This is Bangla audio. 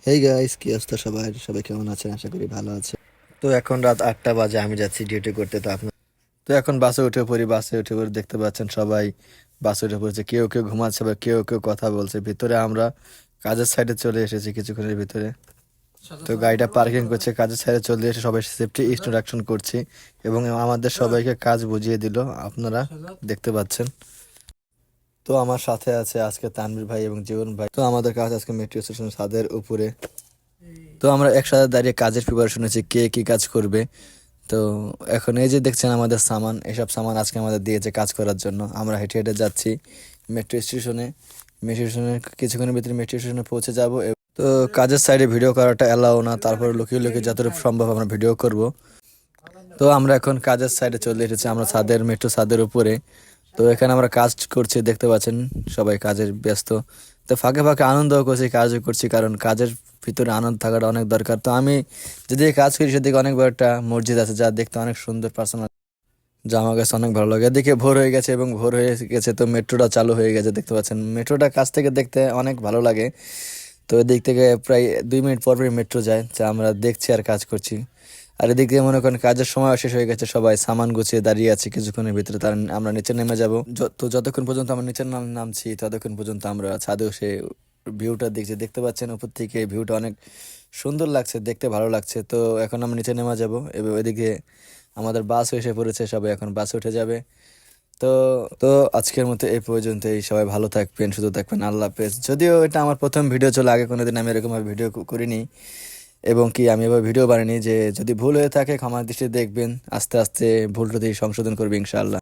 হেই গাইস, কি অবস্থা? সবাই সবাই কেমন আছেন? আশা করি ভালো আছে। তো এখন রাত 8টা বাজে, আমি যাচ্ছি ডিউটি করতে। তো এখন বাসে উঠে পড়ি। বাসে উঠে পড়ে দেখতে পাচ্ছেন সবাই বাসে উঠে পড়েছে। কেউ কেউ ঘুমাচ্ছে বা কেউ কেউ কথা বলছে। ভিতরে আমরা কাজের সাইডে চলে এসেছি কিছুক্ষণের ভিতরে। তো গাড়িটা পার্কিং করছে, কাজের সাইডে চলে এসে সবাই সেফটি ইন্সট্রাকশন করছি এবং আমাদের সবাইকে কাজ বুঝিয়ে দিল। আপনারা দেখতে পাচ্ছেন। তো আমার সাথে আছে আজকে তানভীর ভাই এবং জীবন ভাই। তো আমাদের কাজ আজকে মেট্রো স্টেশন ছাদের উপরে। তো আমরা একসাথে দাঁড়িয়ে কাজের প্রিপারেশন হয়েছি, কে কি কাজ করবে। তো এখন এই যে দেখছেন আমাদের সামান, এসব সামান আজকে আমাদের দিয়েছে কাজ করার জন্য। আমরা হেঁটে হেঁটে যাচ্ছি মেট্রো স্টেশনে। মেট্রো স্টেশনে কিছুক্ষণের ভিতরে মেট্রো স্টেশনে পৌঁছে যাব। তো কাজের সাইডে ভিডিও করাটা এলাও না, তারপরে লুকিয়ে লুকিয়ে যতটুকু সম্ভব আমরা ভিডিও করব। তো আমরা এখন কাজের সাইডে চলে এসেছি, আমরা ছাদের মেট্রো ছাদের উপরে। তো এখানে আমরা কাজ করছি, দেখতে পাচ্ছেন সবাই কাজের ব্যস্ত। তো ফাঁকে ফাঁকে আনন্দও করছি, কাজও করছি, কারণ কাজের ভিতরে আনন্দ থাকাটা অনেক দরকার। তো আমি যেদিকে কাজ করি সেদিকে অনেক বড় একটা মসজিদ আছে, যা দেখতে অনেক সুন্দর পার্সোনাল, যা আমার কাছে অনেক ভালো লাগে। এদিকে ভোর হয়ে গেছে এবং ভোর হয়ে গেছে, তো মেট্রোটা চালু হয়ে গেছে, দেখতে পাচ্ছেন। মেট্রোটা কাছ থেকে দেখতে অনেক ভালো লাগে। তো এদিক থেকে প্রায় 2 মিনিট পর পরই মেট্রো যায়, যা আমরা দেখছি আর কাজ করছি। আর এদিক দিয়ে মনে করেন কাজের সময় শেষ হয়ে গেছে, সবাই সামান গুছিয়ে দাঁড়িয়ে আছি কিছুক্ষণের ভিতরে, তার আমরা নিচে নেমে যাব। তো যতক্ষণ পর্যন্ত আমরা নিচে নামছি ততক্ষণ পর্যন্ত আমরা ছাদে বসে ভিউটা দেখছি। দেখতে পাচ্ছেন উপর থেকে ভিউটা অনেক সুন্দর লাগছে, দেখতে ভালো লাগছে। তো এখন আমরা নিচে নেমে যাব এবং এদিকে আমাদের বাস এসে পড়েছে, সবাই এখন বাসে উঠে যাবে। তো তো আজকের মতো এই পর্যন্তই। সবাই ভালো থাকবেন, সুস্থ থাকবেন। আল্লাহ হাফেজ। যদিও এটা আমার প্রথম ভিডিও, চলে আগে কোনোদিন আমি এরকমভাবে ভিডিও করিনি এবং কি আমি এবার ভিডিও বানাইনি। যে যদি ভুল হয়ে থাকে ক্ষমার দৃষ্টিতে দেখবেন, আস্তে আস্তে ভুলটা দিয়ে সংশোধন করবে ইনশাআল্লাহ।